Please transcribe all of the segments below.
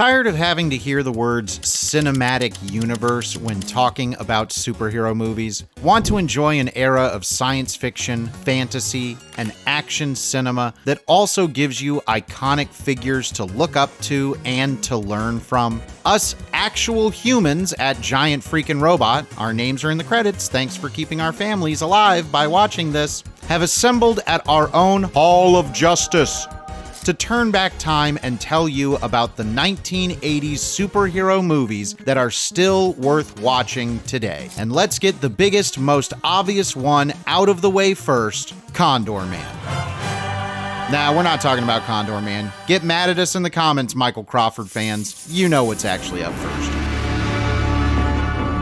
Tired of having to hear the words cinematic universe when talking about superhero movies? Want to enjoy an era of science fiction, fantasy, and action cinema that also gives you iconic figures to look up to and to learn from? Us actual humans at Giant Freakin Robot, our names are in the credits, thanks for keeping our families alive by watching this, have assembled at our own Hall of Justice to turn back time and tell you about the 1980s superhero movies that are still worth watching today. And let's get the biggest, most obvious one out of the way first, Condor Man. Nah, we're not talking about Condor Man. Get mad at us in the comments, Michael Crawford fans. You know what's actually up first.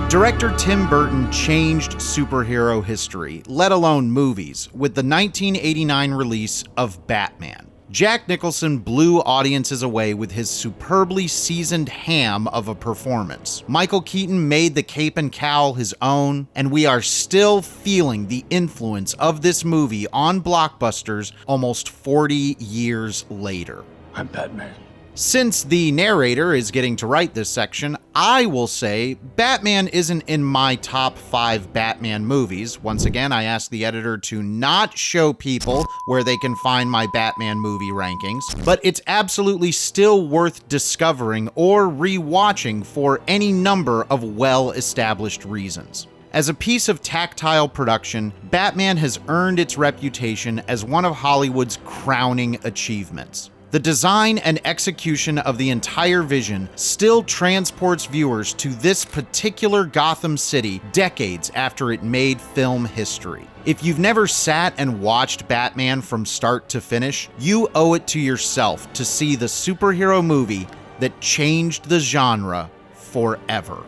Director Tim Burton changed superhero history, let alone movies, with the 1989 release of Batman. Jack Nicholson blew audiences away with his superbly seasoned ham of a performance. Michael Keaton made the cape and cowl his own, and we are still feeling the influence of this movie on blockbusters almost 40 years later. I'm Batman. Since the narrator is getting to write this section, I will say Batman isn't in my top 5 Batman movies. Once again, I asked the editor to not show people where they can find my Batman movie rankings, but it's absolutely still worth discovering or rewatching for any number of well-established reasons. As a piece of tactile production, Batman has earned its reputation as one of Hollywood's crowning achievements. The design and execution of the entire vision still transports viewers to this particular Gotham City decades after it made film history. If you've never sat and watched Batman from start to finish, you owe it to yourself to see the superhero movie that changed the genre forever.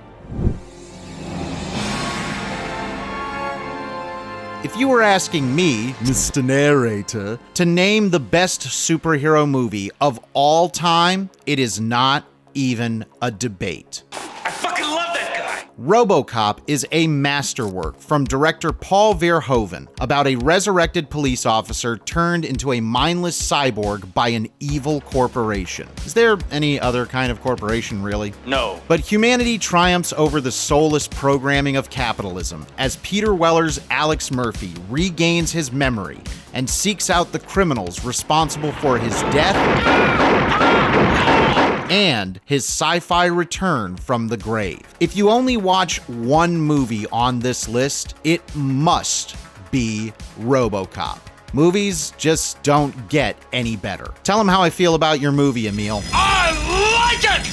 If you were asking me, Mr. Narrator, to name the best superhero movie of all time, it is not even a debate. I fucking love that guy! Robocop is a masterwork from director Paul Verhoeven about a resurrected police officer turned into a mindless cyborg by an evil corporation. Is there any other kind of corporation, really? No. But humanity triumphs over the soulless programming of capitalism as Peter Weller's Alex Murphy regains his memory and seeks out the criminals responsible for his death and his sci-fi return from the grave. If you only watch one movie on this list, it must be Robocop. Movies just don't get any better. Tell them how I feel about your movie, Emil. I like it!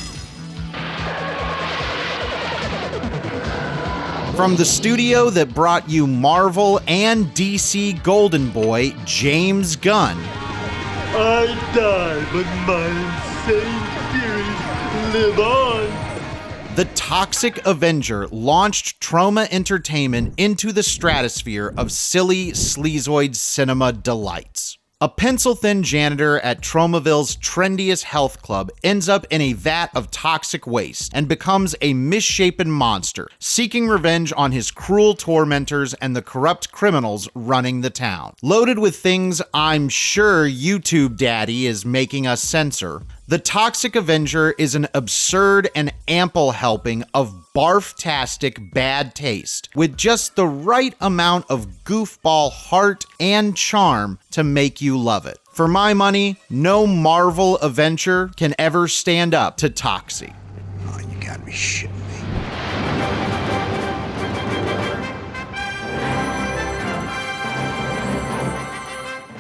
From the studio that brought you Marvel and DC Golden Boy, James Gunn. I die, but my insane theories live on. The Toxic Avenger launched Troma Entertainment into the stratosphere of silly, sleazoid cinema delights. A pencil-thin janitor at Tromaville's trendiest health club ends up in a vat of toxic waste and becomes a misshapen monster, seeking revenge on his cruel tormentors and the corrupt criminals running the town. Loaded with things I'm sure YouTube Daddy is making us censor, The Toxic Avenger is an absurd and ample helping of barf-tastic bad taste, with just the right amount of goofball heart and charm to make you love it. For my money, no Marvel Avenger can ever stand up to Toxic. Oh, you gotta be shitting me.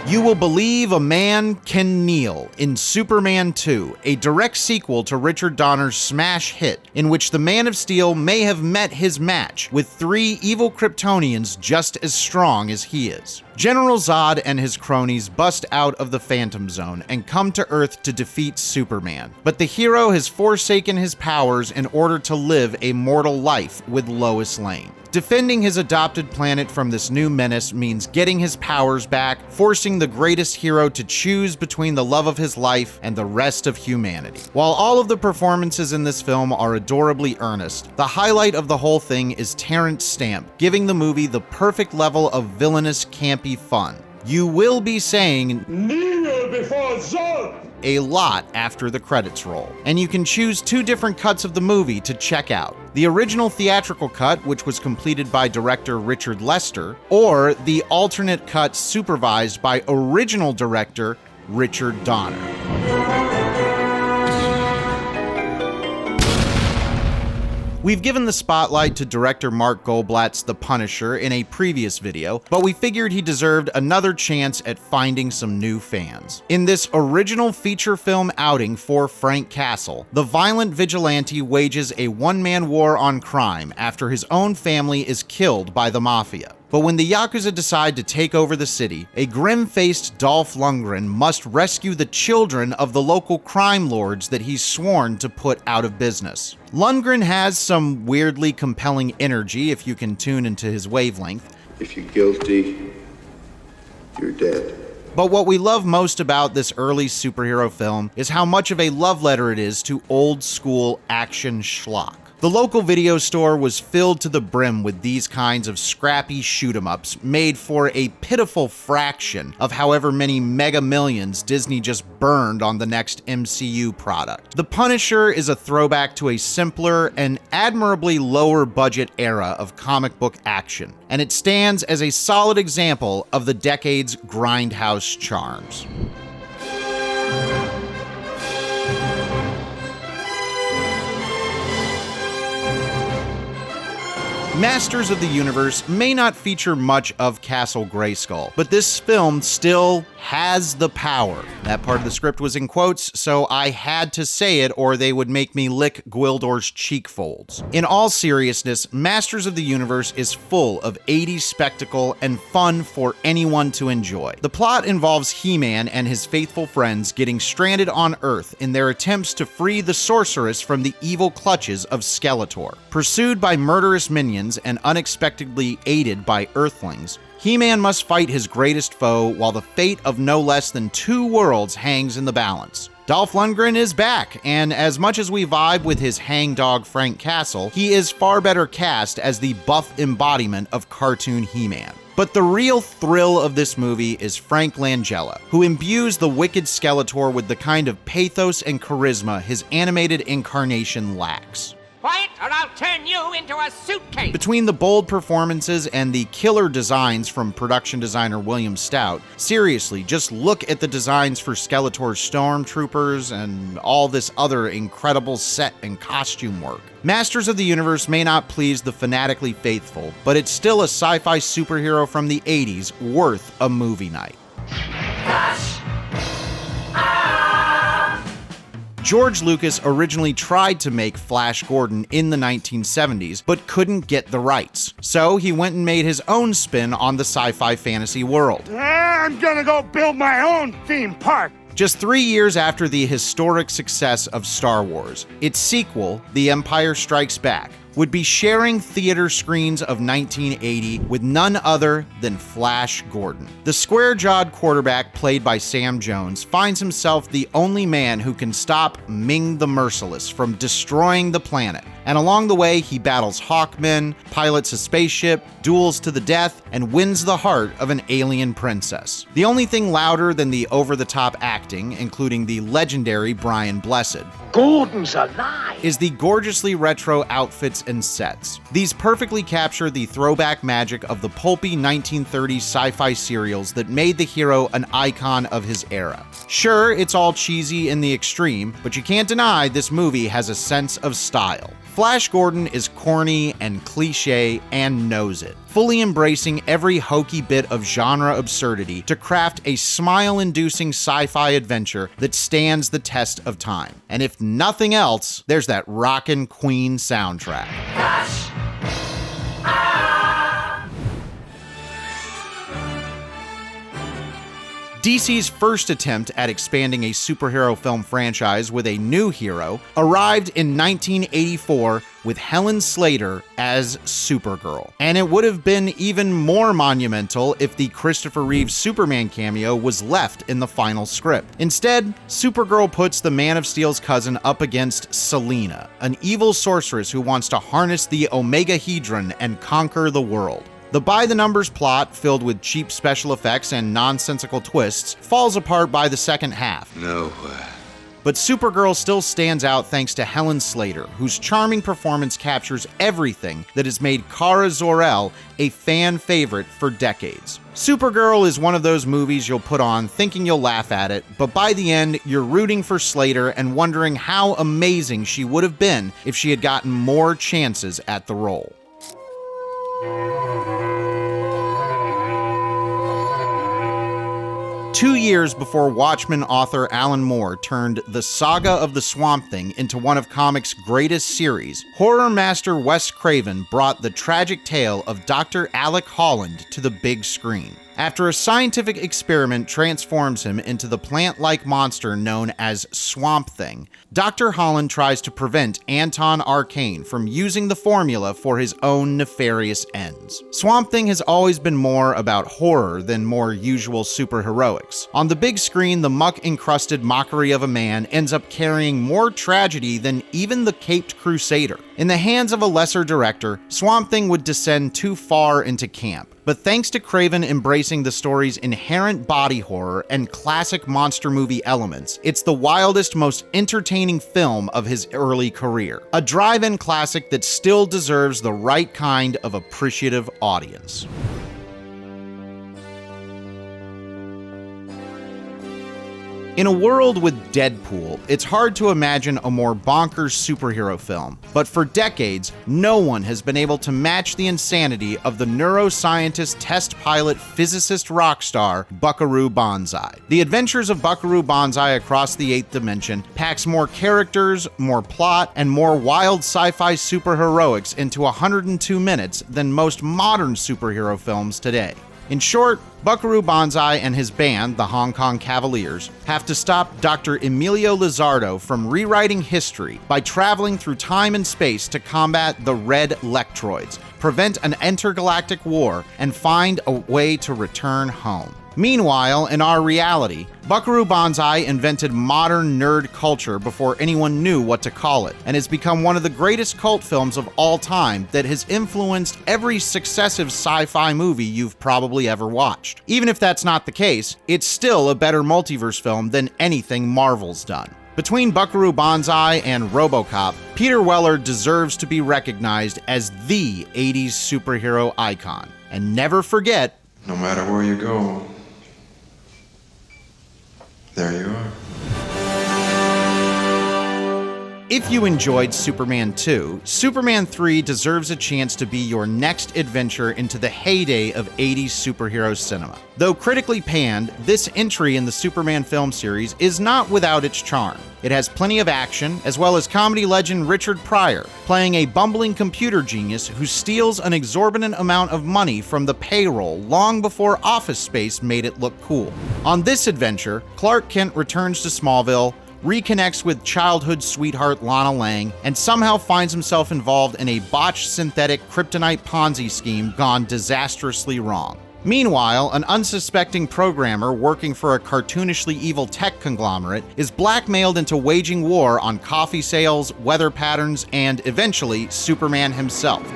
You will believe a man can kneel in Superman 2, a direct sequel to Richard Donner's smash hit, in which the Man of Steel may have met his match with 3 evil Kryptonians just as strong as he is. General Zod and his cronies bust out of the Phantom Zone and come to Earth to defeat Superman, but the hero has forsaken his powers in order to live a mortal life with Lois Lane. Defending his adopted planet from this new menace means getting his powers back, forcing the greatest hero to choose between the love of his life and the rest of humanity. While all of the performances in this film are adorably earnest, the highlight of the whole thing is Terrence Stamp, giving the movie the perfect level of villainous, campy fun. You will be saying, Kneel before Zod! a lot after the credits roll. And you can choose 2 different cuts of the movie to check out. The original theatrical cut, which was completed by director Richard Lester, or the alternate cut supervised by original director Richard Donner. We've given the spotlight to director Mark Goldblatt's The Punisher in a previous video, but we figured he deserved another chance at finding some new fans. In this original feature film outing for Frank Castle, the violent vigilante wages a one-man war on crime after his own family is killed by the mafia. But when the Yakuza decide to take over the city, a grim-faced Dolph Lundgren must rescue the children of the local crime lords that he's sworn to put out of business. Lundgren has some weirdly compelling energy if you can tune into his wavelength. If you're guilty, you're dead. But what we love most about this early superhero film is how much of a love letter it is to old-school action schlock. The local video store was filled to the brim with these kinds of scrappy shoot-'em-ups made for a pitiful fraction of however many mega millions Disney just burned on the next MCU product. The Punisher is a throwback to a simpler and admirably lower budget era of comic book action, and it stands as a solid example of the decade's grindhouse charms. Masters of the Universe may not feature much of Castle Grayskull, but this film still has the power. That part of the script was in quotes, so I had to say it or they would make me lick Gwildor's cheek folds. In all seriousness, Masters of the Universe is full of 80s spectacle and fun for anyone to enjoy. The plot involves He-Man and his faithful friends getting stranded on Earth in their attempts to free the sorceress from the evil clutches of Skeletor. Pursued by murderous minions and unexpectedly aided by Earthlings, He-Man must fight his greatest foe while the fate of no less than 2 worlds hangs in the balance. Dolph Lundgren is back, and as much as we vibe with his hangdog Frank Castle, he is far better cast as the buff embodiment of cartoon He-Man. But the real thrill of this movie is Frank Langella, who imbues the wicked Skeletor with the kind of pathos and charisma his animated incarnation lacks. Quiet, or I'll turn you into a suitcase! Between the bold performances and the killer designs from production designer William Stout, seriously, just look at the designs for Skeletor's stormtroopers and all this other incredible set and costume work. Masters of the Universe may not please the fanatically faithful, but it's still a sci-fi superhero from the 80s worth a movie night. George Lucas originally tried to make Flash Gordon in the 1970s, but couldn't get the rights. So he went and made his own spin on the sci-fi fantasy world. I'm gonna go build my own theme park. Just 3 years after the historic success of Star Wars, its sequel, The Empire Strikes Back, would be sharing theater screens of 1980 with none other than Flash Gordon. The square-jawed quarterback played by Sam Jones finds himself the only man who can stop Ming the Merciless from destroying the planet. And along the way, he battles Hawkmen, pilots a spaceship, duels to the death, and wins the heart of an alien princess. The only thing louder than the over-the-top acting, including the legendary Brian Blessed, Gordon's alive. is the gorgeously retro outfits and sets. These perfectly capture the throwback magic of the pulpy 1930s sci-fi serials that made the hero an icon of his era. Sure, it's all cheesy in the extreme, but you can't deny this movie has a sense of style. Flash Gordon is corny and cliche and knows it, fully embracing every hokey bit of genre absurdity to craft a smile-inducing sci-fi adventure that stands the test of time. And if nothing else, there's that rockin' Queen soundtrack. DC's first attempt at expanding a superhero film franchise with a new hero arrived in 1984 with Helen Slater as Supergirl. And it would have been even more monumental if the Christopher Reeve Superman cameo was left in the final script. Instead, Supergirl puts the Man of Steel's cousin up against Selena, an evil sorceress who wants to harness the Omega Hedron and conquer the world. The by-the-numbers plot, filled with cheap special effects and nonsensical twists, falls apart by the second half. No. But Supergirl still stands out thanks to Helen Slater, whose charming performance captures everything that has made Kara Zor-El a fan favorite for decades. Supergirl is one of those movies you'll put on thinking you'll laugh at it, but by the end, you're rooting for Slater and wondering how amazing she would have been if she had gotten more chances at the role. 2 years before Watchmen author Alan Moore turned the saga of the Swamp Thing into one of comics' greatest series, horror master Wes Craven brought the tragic tale of Dr. Alec Holland to the big screen. After a scientific experiment transforms him into the plant-like monster known as Swamp Thing, Dr. Holland tries to prevent Anton Arcane from using the formula for his own nefarious ends. Swamp Thing has always been more about horror than more usual superheroics. On the big screen, the muck-encrusted mockery of a man ends up carrying more tragedy than even the Caped Crusader. In the hands of a lesser director, Swamp Thing would descend too far into camp. But thanks to Craven embracing the story's inherent body horror and classic monster movie elements, it's the wildest, most entertaining film of his early career. A drive-in classic that still deserves the right kind of appreciative audience. In a world with Deadpool, it's hard to imagine a more bonkers superhero film, but for decades, no one has been able to match the insanity of the neuroscientist, test pilot, physicist rock star, Buckaroo Banzai. The adventures of Buckaroo Banzai across the 8th dimension packs more characters, more plot, and more wild sci-fi superheroics into 102 minutes than most modern superhero films today. In short, Buckaroo Banzai and his band, the Hong Kong Cavaliers, have to stop Dr. Emilio Lizardo from rewriting history by traveling through time and space to combat the Red Lectroids, prevent an intergalactic war, and find a way to return home. Meanwhile, in our reality, Buckaroo Banzai invented modern nerd culture before anyone knew what to call it, and has become one of the greatest cult films of all time that has influenced every successive sci-fi movie you've probably ever watched. Even if that's not the case, it's still a better multiverse film than anything Marvel's done. Between Buckaroo Banzai and Robocop, Peter Weller deserves to be recognized as the 80s superhero icon. And never forget, no matter where you go, there you are. if you enjoyed Superman 2, Superman 3 deserves a chance to be your next adventure into the heyday of 80s superhero cinema. Though critically panned, this entry in the Superman film series is not without its charm. It has plenty of action, as well as comedy legend Richard Pryor, playing a bumbling computer genius who steals an exorbitant amount of money from the payroll long before Office Space made it look cool. On this adventure, Clark Kent returns to Smallville, reconnects with childhood sweetheart Lana Lang, and somehow finds himself involved in a botched synthetic kryptonite Ponzi scheme gone disastrously wrong. Meanwhile, an unsuspecting programmer working for a cartoonishly evil tech conglomerate is blackmailed into waging war on coffee sales, weather patterns, and eventually Superman himself.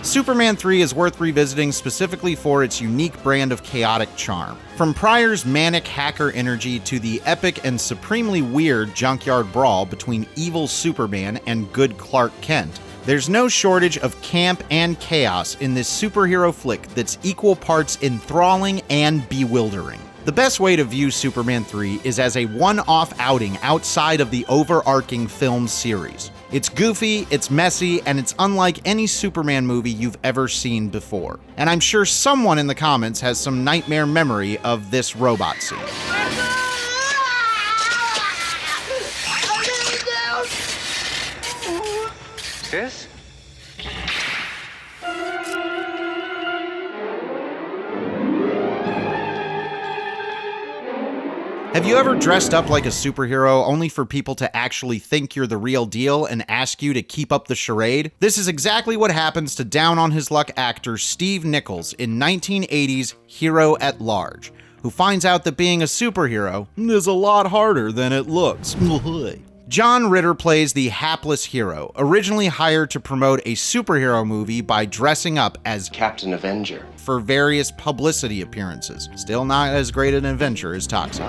Superman 3 is worth revisiting specifically for its unique brand of chaotic charm. From Pryor's manic hacker energy to the epic and supremely weird junkyard brawl between evil Superman and good Clark Kent, there's no shortage of camp and chaos in this superhero flick that's equal parts enthralling and bewildering. The best way to view Superman 3 is as a one-off outing outside of the overarching film series. It's goofy, it's messy, and it's unlike any Superman movie you've ever seen before. And I'm sure someone in the comments has some nightmare memory of this robot scene. Yes? Have you ever dressed up like a superhero only for people to actually think you're the real deal and ask you to keep up the charade? This is exactly what happens to down-on-his-luck actor Steve Nichols in 1980's Hero at Large, who finds out that being a superhero is a lot harder than it looks. John Ritter plays the hapless hero, originally hired to promote a superhero movie by dressing up as Captain Avenger for various publicity appearances. Still not as great an adventure as Toxic.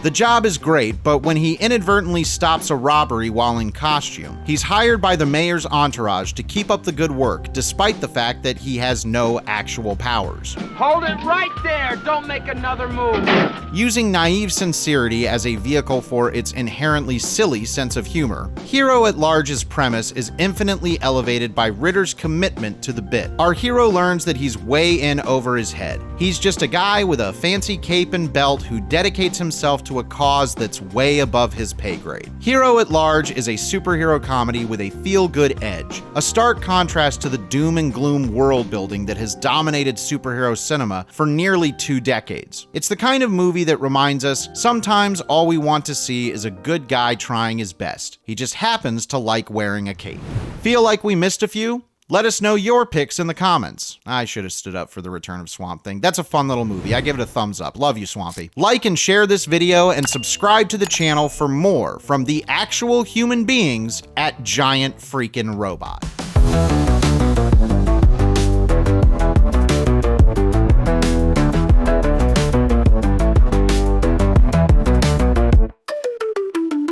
The job is great, but when he inadvertently stops a robbery while in costume, he's hired by the mayor's entourage to keep up the good work, despite the fact that he has no actual powers. Hold it right there. Don't make another move. Using naive sincerity as a vehicle for its inherently silly sense of humor, Hero at Large's premise is infinitely elevated by Ritter's commitment to the bit. Our hero learns that he's way in over his head. He's just a guy with a fancy cape and belt who dedicates himself to a cause that's way above his pay grade. Hero at Large is a superhero comedy with a feel-good edge, a stark contrast to the doom and gloom world building that has dominated superhero cinema for nearly 2 decades. It's the kind of movie that reminds us sometimes all we want to see is a good guy trying his best. He just happens to like wearing a cape. Feel like we missed a few? Let us know your picks in the comments. I should have stood up for the Return of Swamp Thing. That's a fun little movie. I give it a thumbs up. Love you, Swampy. Like and share this video and subscribe to the channel for more from the actual human beings at Giant Freakin Robot.